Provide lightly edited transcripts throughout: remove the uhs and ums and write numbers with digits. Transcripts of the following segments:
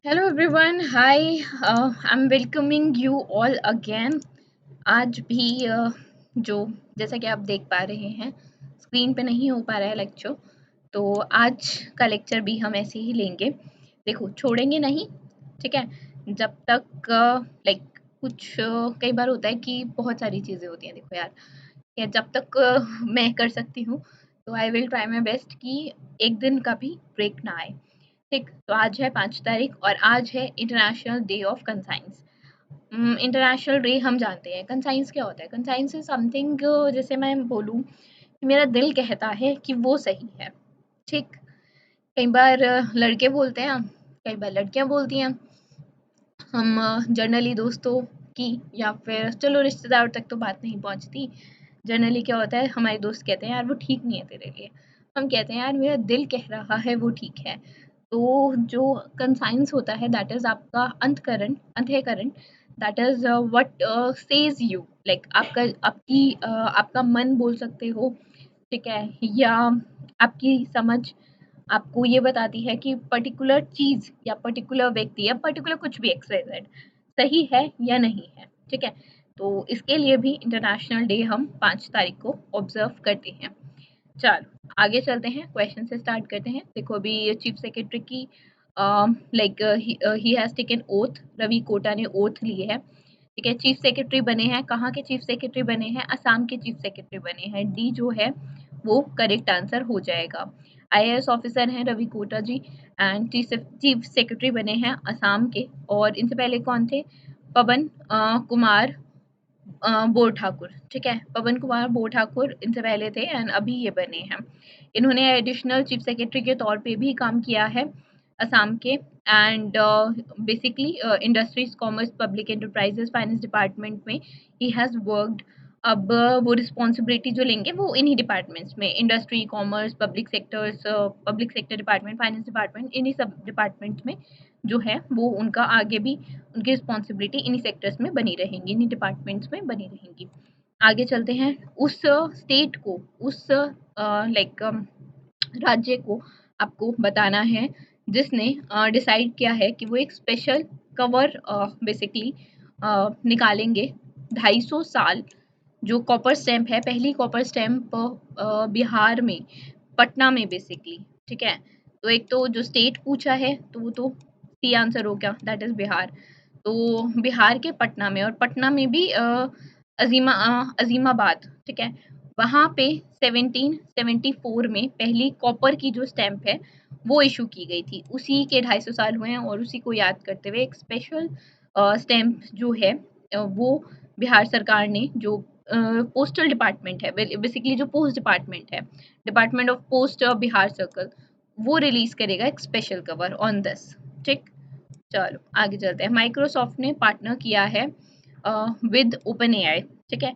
Hello everyone, hi. I am welcoming you all again. आज भी जो जैसा कि आप देख पा रहे हैं, स्क्रीन पे नहीं हो पा रहा है लेक्चर, तो आज का लेक्चर भी हम ऐसे ही लेंगे। देखो, छोड़ेंगे नहीं, ठीक है। जब तक लाइक कुछ कई बार होता है कि बहुत सारी चीज़ें होती हैं। देखो यार, या जब तक मैं कर सकती हूँ, तो I will try my best कि एक दिन का भी ब्रेक ना आए। ठीक, तो आज है 5 तारीख और आज है international day of conscience. International day हम जानते हैं, कंसाइंस क्या होता है? कंसाइंस इज समथिंग, जैसे मैं बोलूँ कि मेरा दिल कहता है कि वो सही है। ठीक, कई बार लड़के बोलते हैं, कई बार लड़कियां बोलती हैं। हम जनरली दोस्तों की या फिर चलो रिश्तेदारों तक तो बात नहीं पहुंचती। जनरली क्या होता है, हमारे दोस्त कहते हैं यार वो ठीक नहीं है तेरे लिए। हम कहते हैं यार मेरा दिल कह रहा है वो ठीक है। तो जो कंसाइंस होता है दैट इज आपका अंतःकरण, that is what says you, like आपका मन बोल सकते हो, ठीक है, या आपकी समझ आपको ये बताती है कि पर्टिकुलर चीज या पर्टिकुलर व्यक्ति या पर्टिकुलर कुछ भी XYZ सही है या नहीं है, ठीक है। तो इसके लिए भी इंटरनेशनल डे हम 5 तारीख को ऑब्जर्व करते हैं। चलो आगे चलते हैं, क्वेश्चन से स्टार्ट करते हैं। देखो, अभी चीफ सेक्रेटरी की लाइक ही has taken oath, Ravi Kota ने ओथ लिए है, ठीक है। चीफ सेक्रेटरी बने हैं, कहाँ के चीफ सेक्रेटरी बने हैं? असम के चीफ सेक्रेटरी बने हैं। डी जो है वो करेक्ट आंसर हो जाएगा। IAS ऑफिसर हैं रवि कोटा जी, एंड चीफ सेक्रेटरी बने हैं असम के। और इनसे पहले कौन थे? पवन कुमार बोर ठाकुर, ठीक है। पवन कुमार बोर ठाकुर इनसे पहले थे एंड अभी ये बने हैं। इन्होंने एडिशनल चीफ सेक्रेटरी के तौर पे भी काम किया है असम के। And basically industries, commerce, public enterprises, finance department में ही हैज़ वर्कड। अब वो रिस्पॉन्सिबिलिटी जो लेंगे वो इन्हीं डिपार्टमेंट्स में, industry, commerce, public sector department, finance department, इन्हीं सब डिपार्टमेंट्स में जो है वो उनका आगे भी उनकी रिस्पॉन्सिबिलिटी इन्हीं सेक्टर्स में बनी रहेंगी, इन्हीं डिपार्टमेंट्स में बनी रहेंगी। आगे चलते हैं। उस स्टेट को, उस लाइक राज्य को आपको बताना है जिसने डिसाइड किया है कि वो एक स्पेशल कवर बेसिकली निकालेंगे। 250 साल जो कॉपर स्टैम्प है, पहली कॉपर स्टैम्प बिहार में, पटना में बेसिकली, ठीक है। तो एक तो जो स्टेट पूछा है तो वो तो सी आंसर हो गया, दैट इज बिहार। तो बिहार के पटना में, और पटना में भी अजीमाबाद, ठीक है। वहाँ पे 1774 में पहली कॉपर की जो स्टैम्प है वो इशू की गई थी। उसी के 250 साल हुए हैं और उसी को याद करते हुए एक स्पेशल स्टैम्प जो है वो बिहार सरकार ने, जो पोस्टल डिपार्टमेंट है, बेसिकली जो पोस्ट डिपार्टमेंट है, department of post Bihar circle, वो रिलीज करेगा एक स्पेशल कवर ऑन दिस, ठीक। चलो आगे चलते हैं। माइक्रोसॉफ्ट ने पार्टनर किया है विद ओपन एआई, ठीक है।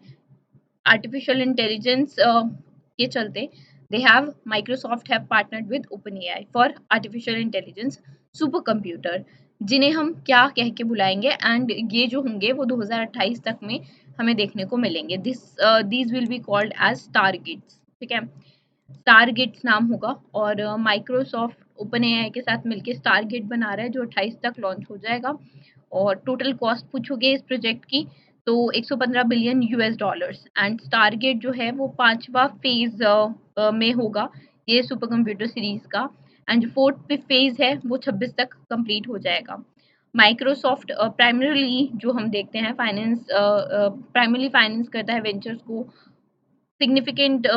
आर्टिफिशियल इंटेलिजेंस के चलते they have Microsoft have partnered with open AI for artificial intelligence super computer, जिन्हें हम क्या कह के बुलाएंगे, एंड ये जो होंगे वो 2028 तक में हमें देखने को मिलेंगे। These will be called as targets, ठीक है। टारगेट्स नाम होगा, और माइक्रोसॉफ्ट ओपन एआई के साथ मिलकर टारगेट बना रहा है जो 28 तक लॉन्च हो जाएगा। और टोटल कॉस्ट पूछोगे इस प्रोजेक्ट की तो 115 billion US dollars, and target जो है वो 5वां फेज में होगा ये सुपर कंप्यूटर सीरीज का। एंड जो फोर्थ फेज है वो 26 तक कंप्लीट हो जाएगा। माइक्रोसॉफ्ट प्राइमरीली जो हम देखते हैं फाइनेंस, प्राइमरीली फाइनेंस करता है वेंचर्स को। Significant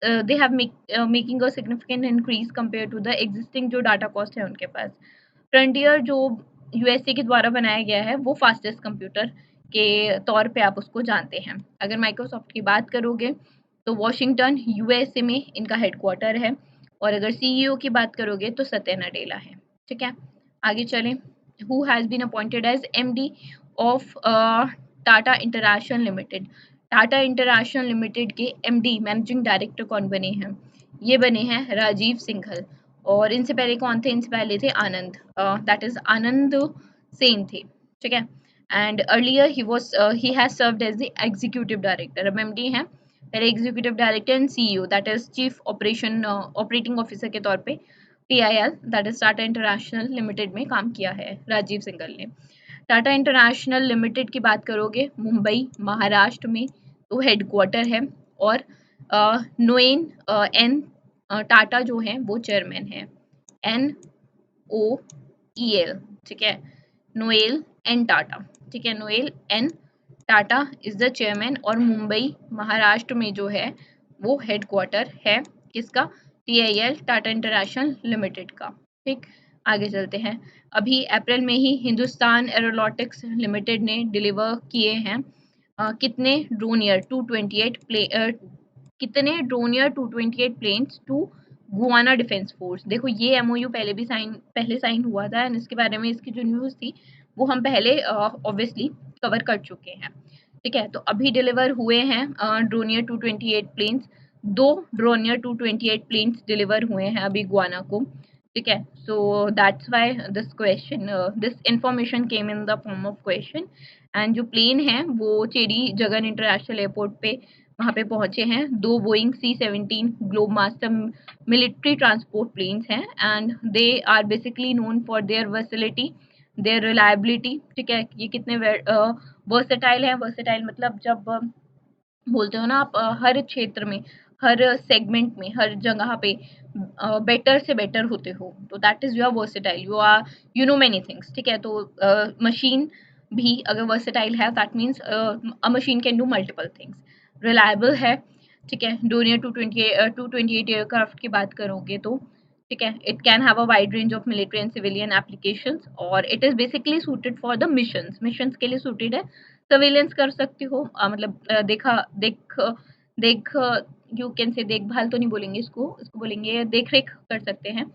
they have making a significant increase compare to the existing जो डाटा कॉस्ट है उनके पास। फ्रंटियर जो यूएसए के द्वारा बनाया गया है वो फास्टेस्ट कंप्यूटर के तौर पे आप उसको जानते हैं। अगर माइक्रोसॉफ्ट की बात करोगे तो वॉशिंगटन यूएसए में इनका हेडक्वार्टर है, और अगर सीईओ की बात करोगे तो सत्या नडेला है, ठीक है। आगे चलें। Who has been appointed as MD of Tata International Limited. Tata International Limited के MD, मैनेजिंग डायरेक्टर कौन बने हैं? ये बने हैं राजीव सिंघल। और इनसे पहले कौन थे? इनसे पहले थे आनंद, दैट इज आनंद सेन थे, ठीक है। And earlier he has served as the executive director. अब MD हैं, पहले executive director and CEO, that is chief operating officer के तौर पे TIL that is Tata International Limited में काम किया है राजीव सिंघल ने। टाटा इंटरनेशनल लिमिटेड की बात करोगे मुंबई महाराष्ट्र में तो हेडक्वार्टर है, और नोएन एन टाटा जो है वो चेयरमैन है, NOEL, ठीक है, नोएल एन टाटा, ठीक है, Noel N Tata is the chairman, और मुंबई महाराष्ट्र में जो है वो हेडक्वार्टर है किसका, TIL टाटा इंटरनेशनल लिमिटेड का। ठीक, आगे चलते हैं। अभी अप्रैल में ही हिंदुस्तान एरोनॉटिक्स लिमिटेड ने डिलीवर किए हैं कितने ड्रोनियर 228 कितने Dornier 228 planes to Guyana defence force. देखो ये एमओयू पहले साइन हुआ था, एंड इसके बारे में इसकी जो न्यूज़ थी वो हम पहले ऑब्वियसली कवर कर चुके हैं। ठीक है, तो अभी डिलीवर हुए हैं ड्रोनियर 228 प्लेन्स, 2 ड्रोनियर 228 प्लेन्स डिलीवर हुए हैं अभी गुआना को। ठीक है, so that's why this information came in the form of question. And जो प्लेन है वो चेरी जगन इंटरनेशनल एयरपोर्ट पे वहाँ पे पहुंचे हैं। 2 Boeing C-17 Globemaster military transport planes हैं, and they are basically known for their versatility, their reliability. ठीक है, ये कितने वर्सेटाइल हैं। वर्सेटाइल मतलब जब बोलते हो ना आप हर क्षेत्र में, हर सेगमेंट में, हर जगह पे बेटर से बेटर होते हो, तो that is your versatile, you know many things. ठीक है, तो मशीन भी अगर वर्सेटाइल है that means a machine can do multiple things. Reliable है, ठीक है, डोनियर 228 एयरक्राफ्ट की बात करोगे तो ठीक है, it can have a wide range of military and civilian applications, और it is basically suited for the missions, missions के लिए सूटेड है। सर्वेलेंस कर सकते हो, मतलब देख यू कैन से देखभाल तो नहीं बोलेंगे इसको, इसको बोलेंगे देख रेख कर सकते हैं।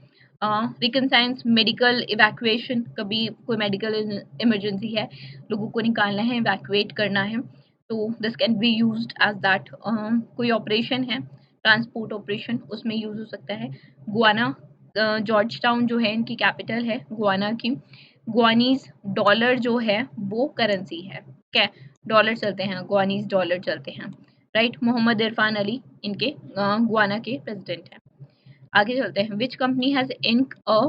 रिकनसाइंस मेडिकल इवैक्यूएशन, कभी कोई मेडिकल इमरजेंसी है, लोगों को निकालना है, इवैक्यूएट करना है, तो this can be used as that. कोई ऑपरेशन है, ट्रांसपोर्ट ऑपरेशन, उसमें यूज हो सकता है। गुआना जॉर्ज टाउन जो है इनकी कैपिटल है गुआना की। गुआनीज डॉलर जो है वो करेंसी है, क्या डॉलर चलते हैं, गुआनीज डॉलर चलते हैं, राइट। मोहम्मद इरफान अली इनके गुआना के प्रेसिडेंट हैं। आगे चलते हैं। Which company has ink a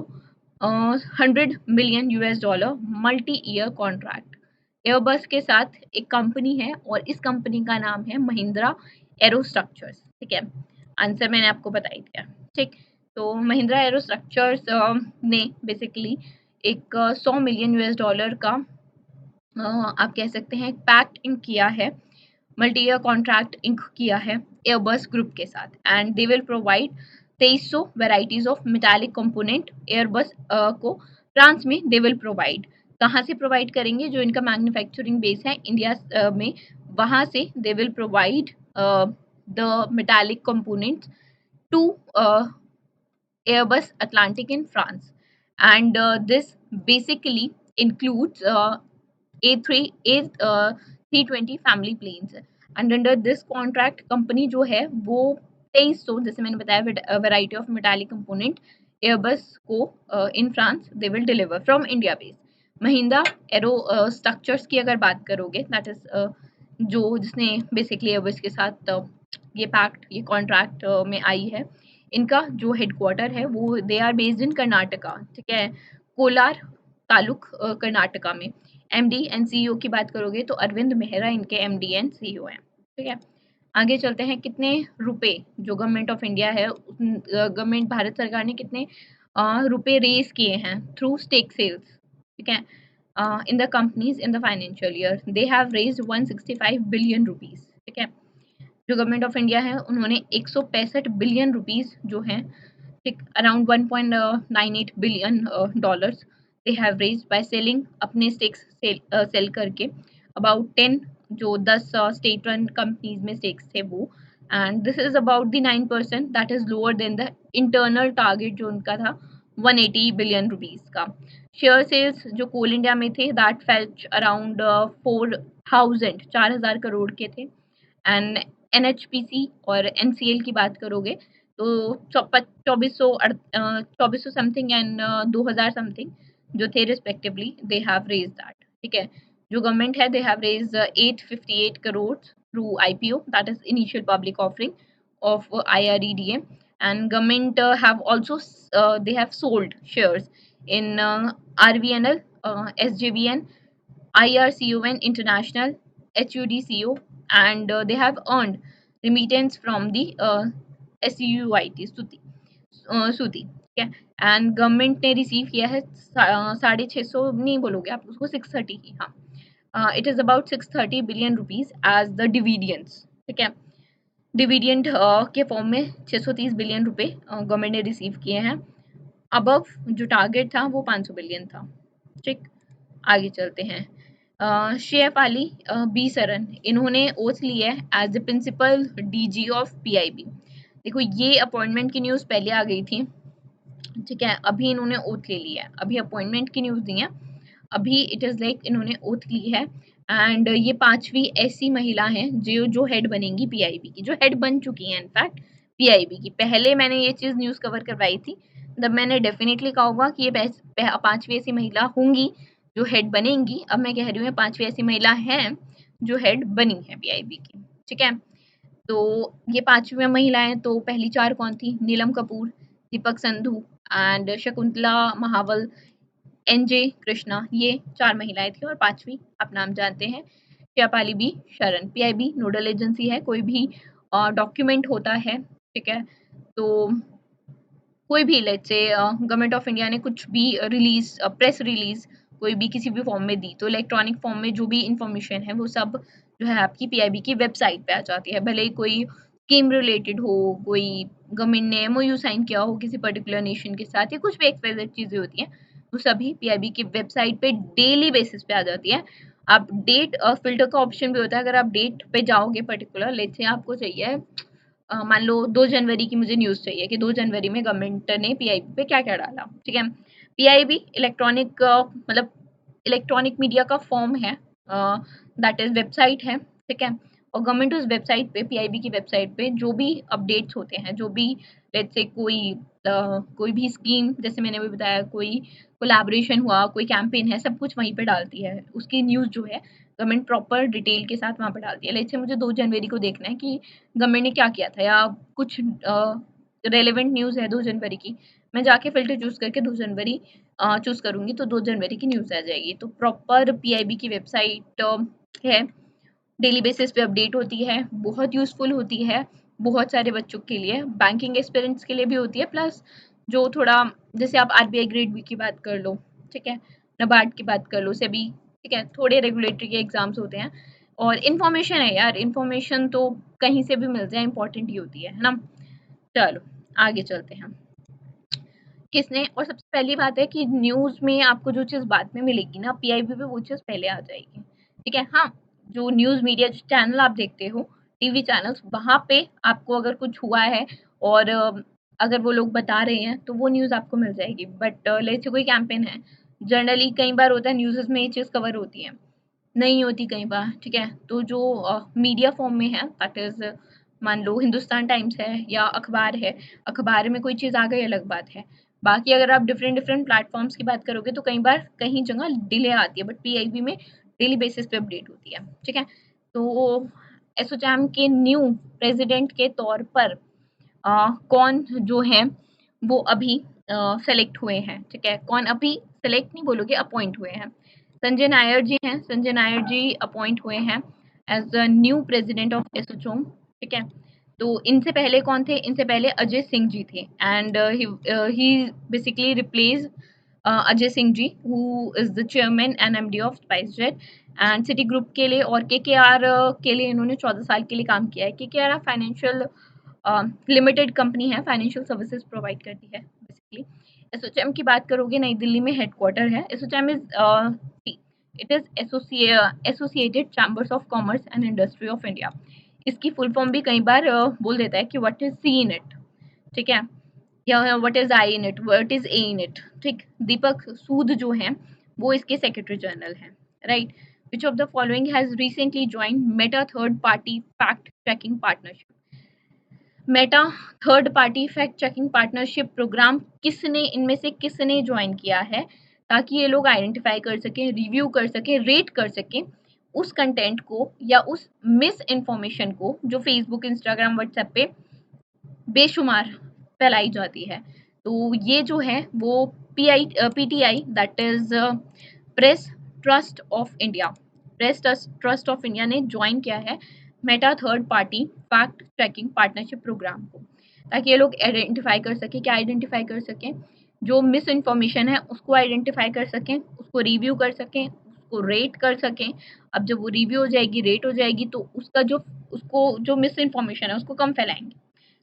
100 million US dollar multi year contract. Airbus के साथ एक कंपनी है, और इस कंपनी का नाम है महिंद्रा एरोस्ट्रक्चर्स। ठीक है, आंसर मैंने आपको बता ही दिया। ठीक, तो महिंद्रा एरोस्ट्रक्चर्स ने बेसिकली एक 100 मिलियन US डॉलर का आप कह सकते हैं पैक्ट इंक किया है, मल्टी ईयर कॉन्ट्रैक्ट इंक किया है एयरबस ग्रुप के साथ, and they will provide 2300 varieties of metallic component Airbus को फ्रांस में दे विल प्रोवाइड। कहाँ से प्रोवाइड करेंगे, जो इनका मैन्युफैक्चरिंग बेस है इंडिया में, वहाँ से they will provide the metallic components to Airbus Atlantic in France, and this basically includes A320 family planes, and under this contract company जो है वो 2300, जैसे मैंने बताया, variety of metallic component Airbus को in France they will deliver from India base. Mahindra aero structures की अगर बात करोगे, दैट इज जो जिसने बेसिकली एयरबस के साथ ये पैक्ट, ये कॉन्ट्रैक्ट में आई है, इनका जो हेडक्वार्टर है वो they are based in Karnataka. ठीक है, कोलार तालुक कर्नाटका में। एमडी एंड सीईओ की बात करोगे तो अरविंद मेहरा इनके एमडी एंड सीईओ हैं। ठीक है, आगे चलते हैं। कितने रुपए जो गवर्नमेंट ऑफ इंडिया है, गवर्नमेंट भारत सरकार ने कितने रुपए रेज किए हैं थ्रू स्टेक सेल्स। ठीक है, in the companies in the financial year they have raised 165 billion rupees. ठीक है, जो गवर्नमेंट ऑफ इंडिया है उन्होंने 165 बिलियन रुपीस जो हैं, ठीक, around 1.98 billion dollars they have raised by selling, अपने स्टेक्स सेल करके, अबाउट 10, जो 10 स्टेट रन कंपनीज में स्टेक्स थे वो, and this is about the 9% that is lower than the internal target जो उनका था 180 बिलियन रुपीस का। शेयर सेल्स जो कोल इंडिया में थे दैट फेल्च अराउंड 4,000 करोड़ के थे, एंड NHPC और NCL की बात करोगे तो 2400 समथिंग एंड 2000 समथिंग जो थे respectively, they have raise that. ठीक है, जो गवर्नमेंट है they have raise 858 crore through IPO, that is initial public offering of IREDA, and government have also they have sold shares in RVNL, SJVN, IRCON International, HUDCO, and they have earned remittance from the SUIT सूती, ठीक है। And government ने receive किया है 650 नहीं बोलोगे आप उसको 630 की, हाँ, it is about 630 billion rupees as the dividends, ठीक है। डिविडेंड के फॉर्म में 630 बिलियन रुपए गवर्नमेंट ने रिसीव किए हैं। अबव जो टारगेट था वो 500 बिलियन था, ठीक। आगे चलते हैं। शेफ अली बी सरन, इन्होंने ओथ लिया है as the principal DG of PIB. देखो ये अपॉइंटमेंट की न्यूज़ पहले आ गई थी, ठीक है। अभी इन्होंने ओथ ले लिया है, अभी अपॉइंटमेंट की न्यूज़ दी है, अभी इट इज़ लाइक इन्होंने ओथ ली है। एंड ये 5वीं ऐसी महिला हैं जो हेड बनेंगी पीआईबी की, जो हेड बन चुकी हैं इनफैक्ट पीआईबी की। पहले मैंने ये चीज़ न्यूज़ कवर करवाई थी, तब मैंने डेफिनेटली कहा होगा कि ये 5वीं ऐसी महिला होंगी जो हेड बनेंगी। अब मैं कह रही हूँ 5वीं ऐसी महिला हैं जो हेड बनी है पीआईबी की, ठीक है। तो ये 5वीं महिलाएं, तो पहली 4 कौन थी? नीलम कपूर, दीपक संधू एंड शकुंतला महावल, एनजे कृष्णा, ये 4 महिलाएं थी। और 5वीं आप नाम जानते हैं, श्यापाली बी शरण। पीआईबी नोडल एजेंसी है, कोई भी डॉक्यूमेंट होता है, ठीक है, तो कोई भी let's say government of India ने कुछ भी रिलीज, प्रेस रिलीज कोई भी किसी भी फॉर्म में दी, तो इलेक्ट्रॉनिक फॉर्म में जो भी इंफॉर्मेशन है वो सब जो है आपकी पीआईबी की वेबसाइट पे आ जाती है। भले ही कोई स्कीम रिलेटेड हो, कोई गवर्नमेंट ने एमओयू साइन किया हो किसी पर्टिकुलर नेशन के साथ, या कुछ भी एक्सवाइजेड चीजें होती हैं, वो सभी पीआईबी की वेबसाइट पे डेली बेसिस पे आ जाती है। आप डेट फिल्टर का ऑप्शन भी होता है, अगर आप डेट पे जाओगे पर्टिकुलर, लेट्स से आपको चाहिए मान लो 2 जनवरी की मुझे न्यूज़ चाहिए कि 2 जनवरी में गवर्नमेंट ने पीआईबी पे क्या-क्या डाला, ठीक है। पीआईबी इलेक्ट्रॉनिक मतलब इलेक्ट्रॉनिक मीडिया का फॉर्म है, दैट इज़ वेबसाइट है, ठीक है। और गवर्नमेंट उस वेबसाइट पे, पीआईबी की वेबसाइट पे जो भी अपडेट्स होते हैं, जो भी लेट्स से कोई भी स्कीम, जैसे मैंने अभी बताया, कोई कोलैबोरेशन हुआ, कोई कैंपेन है, सब कुछ वहीं पे डालती है। उसकी न्यूज़ जो है गवर्नमेंट प्रॉपर डिटेल के साथ वहाँ पे डालती है। लेट्स से मुझे 2 जनवरी को देखना है कि गवर्नमेंट ने क्या किया था, या कुछ रेलेवेंट न्यूज़ है 2 जनवरी की, मैं जाके फ़िल्टर चूज़ करके 2 जनवरी चूज़ करूँगी, तो 2 जनवरी की न्यूज़ आ जाएगी। तो प्रॉपर पीआईबी की वेबसाइट है, डेली बेसिस पे अपडेट होती है, बहुत यूज़फुल होती है बहुत सारे बच्चों के लिए, बैंकिंग एक्सपीरियंस के लिए भी होती है, प्लस जो थोड़ा जैसे आप आरबीआई ग्रेड बी की बात कर लो, ठीक है, नाबार्ड की बात कर लो, सेबी, ठीक है, थोड़े रेगुलेटरी के एग्जाम्स होते हैं। और इन्फॉर्मेशन है यार, इन्फॉर्मेशन तो कहीं से भी मिल जाए, इंपॉर्टेंट ही होती है ना। चलो आगे चलते हैं। किसने, और सबसे पहली बात है कि न्यूज़ में आपको जो चीज़ बाद में मिलेगी ना, पीआईबी पे वो चीज़ पहले आ जाएगी, ठीक है। हाँ, जो न्यूज़ मीडिया चैनल आप देखते हो, टीवी चैनल्स, वहाँ पे आपको अगर कुछ हुआ है और अगर वो लोग बता रहे हैं तो वो न्यूज़ आपको मिल जाएगी। बट लेट्स से कोई कैंपेन है, जनरली कई बार होता है न्यूज़ में ये चीज़ कवर होती है, नहीं होती कई बार, ठीक है। तो जो मीडिया फॉर्म में है, दैट इज़ मान लो हिंदुस्तान टाइम्स है या अखबार है, अखबार में कोई चीज़ आ गई अलग बात है। बाकी अगर आप डिफरेंट डिफरेंट प्लेटफॉर्म्स की बात करोगे तो कई बार कहीं जगह डिले आती है, बट पीआईबी में डेली बेसिस पे अपडेट होती है, ठीक है। तो एसोचैम के न्यू प्रेसिडेंट के तौर पर कौन जो है वो अभी सेलेक्ट हुए हैं, ठीक है। कौन अभी सेलेक्ट नहीं बोलोगे, अपॉइंट हुए हैं। संजय नायर जी हैं, संजय नायर जी अपॉइंट हुए हैं as the new president of ASSOCHAM, ठीक है। तो इनसे पहले कौन थे? इनसे पहले अजय सिंह जी थे, and he basically replace Ajay Singh ji, who is the chairman and MD of SpiceJet and city group के लिए। और केकेआर के लिए इन्होंने 14 साल के लिए काम किया है। केकेआर फाइनेंशियल लिमिटेड कंपनी है, फाइनेंशियल सर्विसेज प्रोवाइड करती है बेसिकली। एसोचैम की बात करोगे, नई दिल्ली में हेडक्वार्टर है। ASSOCHAM it is associated chambers of commerce and industry of India. इसकी फुल फॉर्म भी कई बार बोल देता है कि what is C in it, ठीक है, या what is I in it, what is A in it, ठीक। दीपक सूद जो हैं वो इसके सेक्रेटरी जनरल हैं, right. Which of the following has recently joined Meta third party fact checking partnership? Meta third party fact checking partnership programme किसने, इनमें से किसने ज्वाइन किया है, ताकि ये लोग आइडेंटिफाई कर सकें, रिव्यू कर सकें, रेट कर सकें उस कंटेंट को या उस मिस इन्फॉर्मेशन को जो फेसबुक, इंस्टाग्राम, व्हाट्सएप पे बेशुमार फैलाई जाती है। तो ये जो है वो PTI, that is Press Trust of India, Press Trust of India ने ज्वाइन किया है Meta third party fact checking partnership program को, ताकि ये लोग आइडेंटिफाई कर सके, क्या आइडेंटिफाई कर सकें, जो मिस इन्फॉर्मेशन है उसको आइडेंटिफाई कर सकें, उसको रिव्यू कर सकें, उसको रेट कर सकें। अब जब वो रिव्यू हो जाएगी, रेट हो जाएगी, तो उसका जो उसको जो मिस इन्फॉर्मेशन है उसको कम फैलाएंगे,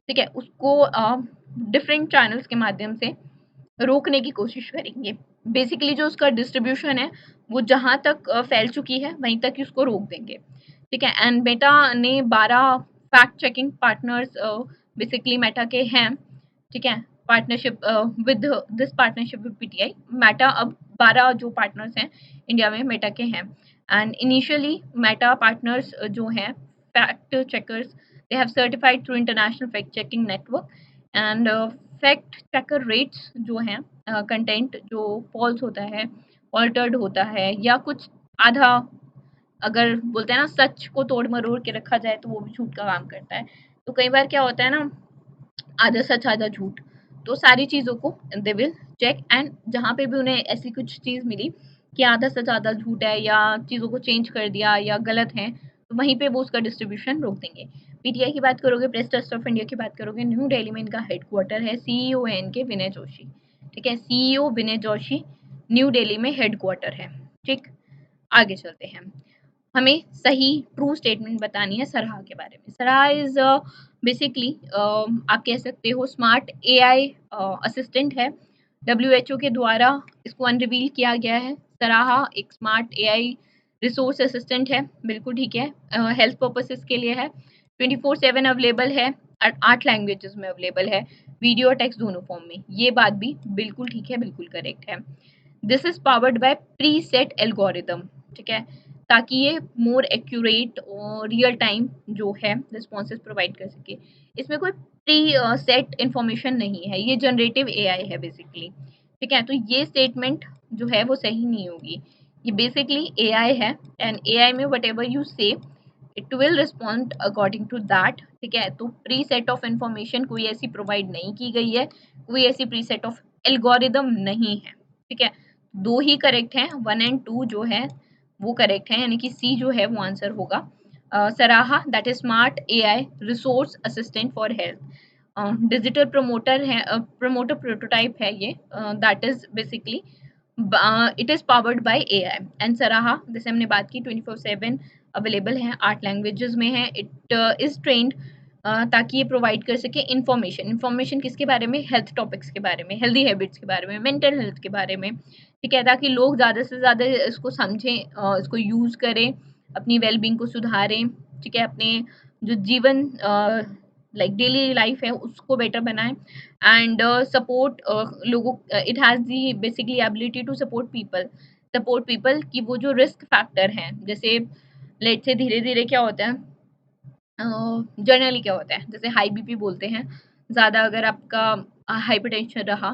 ठीक है, उसको डिफरेंट चैनल्स के माध्यम से रोकने की कोशिश करेंगे। बेसिकली जो उसका डिस्ट्रीब्यूशन है वो जहाँ तक फैल चुकी है वहीं तक ही उसको रोक देंगे, ठीक है। एंड मेटा ने 12 fact checking partners basically Meta के हैं, ठीक है, partnership with this partnership with PTI. Meta अब 12 जो पार्टनर्स हैं इंडिया में मेटा के हैं। एंड इनिशियली मेटा पार्टनर्स जो हैं fact checkers, they have certified through international fact checking network. And fact checker rates जो हैं, कंटेंट जो फॉल्स होता है, ऑल्टर्ड होता है, या कुछ आधा, अगर बोलते हैं ना सच को तोड़ मरोड़ के रखा जाए तो वो भी झूठ का काम करता है। तो कई बार क्या होता है ना, आधा सच आधा झूठ, तो सारी चीज़ों को दे विल चेक। एंड जहाँ पे भी उन्हें ऐसी कुछ चीज़ मिली कि आधा सच आधा झूठ है, या चीज़ों को चेंज कर दिया या गलत है, तो वहीं पे वो उसका डिस्ट्रीब्यूशन रोक देंगे। पीटीआई की बात करोगे, प्रेस ट्रस्ट ऑफ इंडिया की बात करोगे, न्यू दिल्ली में इनका हेडक्वार्टर है, सीईओ है इनके विनय जोशी, ठीक है, सीईओ विनय जोशी, न्यू दिल्ली में हेडक्वार्टर है, ठीक। आगे चलते हैं, हमें सही ट्रू स्टेटमेंट बतानी है सराहा के बारे में। सराहा इज बेसिकली आप कह सकते हो स्मार्ट एआई असिस्टेंट है, डब्ल्यूएचओ के द्वारा इसको अनरिवील किया गया है। सराहा एक स्मार्ट एआई रिसोर्स असिस्टेंट है, बिल्कुल ठीक है, हेल्थ पर्पसेस के लिए है, 24/7 अवेलेबल है, 8 लैंग्वेजेस में अवेलेबल है, वीडियो और टेक्स्ट दोनों फॉर्म में। ये बात भी बिल्कुल ठीक है, बिल्कुल करेक्ट है। This is powered by pre set algorithm, ठीक है, ताकि ये मोर एक्यूरेट और रियल टाइम जो है रिस्पॉन्सेज प्रोवाइड कर सके। इसमें कोई प्री सेट इंफॉर्मेशन नहीं है, ये जनरेटिव एआई है बेसिकली, ठीक है। तो ये स्टेटमेंट जो है वो सही नहीं होगी, ये बेसिकली एआई है, एंड एआई में whatever you say it will respond according to that, ठीक है। तो प्री सेट ऑफ इंफॉर्मेशन कोई ऐसी प्रोवाइड नहीं की गई है, कोई ऐसी प्री सेट ऑफ एल्गोरिदम नहीं है, ठीक है। दो ही करेक्ट हैं, 1 एंड 2 जो है वो करेक्ट है, यानी कि सी जो है वो आंसर होगा। सराहा that is smart AI resource assistant for health, digital promoter है, प्रमोटर प्रोटोटाइप है ये, that is basically it is powered by AI. And सराहा जैसे हमने बात की 24/7 अवेलेबल है, 8 लैंग्वेजेस में है, इट इज ट्रेंड ताकि ये प्रोवाइड कर सके इंफॉर्मेशन। इंफॉर्मेशन किसके बारे में, हेल्थ टॉपिक्स के बारे में, हेल्दी हैबिट्स के बारे में, मेंटल हेल्थ के बारे में, ठीक है, ताकि लोग ज़्यादा से ज़्यादा इसको समझें, इसको यूज़ करें, अपनी वेलबींग को सुधारें, ठीक है, अपने जो जीवन लाइक डेली लाइफ है उसको बेटर बनाएं। एंड सपोर्ट लोगों, it has the basically ability to support people की वो जो रिस्क फैक्टर हैं, जैसे लेट से धीरे धीरे क्या होता है, जनरली क्या होता है, जैसे हाई बीपी बोलते हैं, ज़्यादा अगर आपका हाइपरटेंशन रहा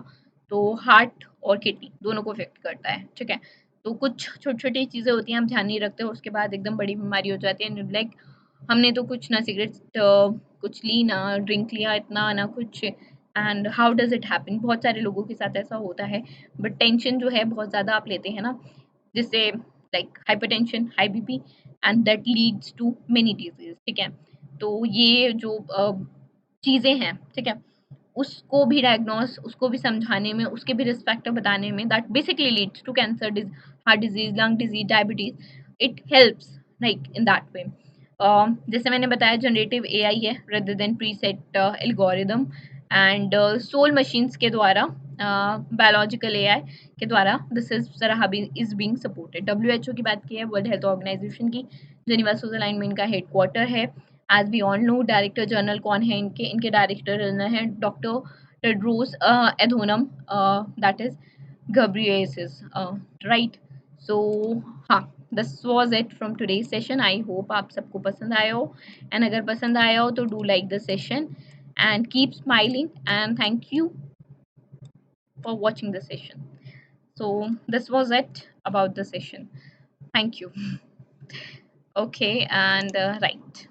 तो हार्ट और किडनी दोनों को इफेक्ट करता है, ठीक है। तो कुछ छोटी छोटी चीज़ें होती हैं, हम ध्यान नहीं रखते, और उसके बाद एकदम बड़ी बीमारी हो जाती है। लाइक हमने तो कुछ ना सिगरेट कुछ ली, ना ड्रिंक लिया इतना, ना कुछ, and how does it happen, बहुत सारे लोगों के साथ ऐसा होता है। बट टेंशन जो है बहुत ज़्यादा आप लेते हैं ना, जिससे like hypertension, high BP, and that leads to many disease, ठीक है। तो ये जो चीज़ें हैं, ठीक है, उसको भी डायग्नोस, उसको भी समझाने में, उसके भी रिस्क फैक्टर बताने में, that basically leads to cancer, heart disease, lung disease, diabetes, it helps like in that way. जैसे मैंने बताया जनरेटिव एआई है rather than preset algorithm, and Soul Machines के द्वारा, बायोलॉजिकल एआई के द्वारा दिस इज सराहा इज बीइंग सपोर्टेड। डब्ल्यूएचओ की बात की है, वर्ल्ड हेल्थ ऑर्गेनाइजेशन की, जेनेवा स्विट्जरलैंड में इनका हेडक्वार्टर है। As we all know director general कौन है इनके, इनके डायरेक्टर जनरल हैं doctor Tedros Adhanom, that is Ghebreyesus, right? So हाँ, this was it from today's session. I hope आप सबको पसंद आया हो, and अगर पसंद आया हो तो do like the session and keep smiling, and thank you for watching the session. So this was it about the session. Thank you. Okay, and right.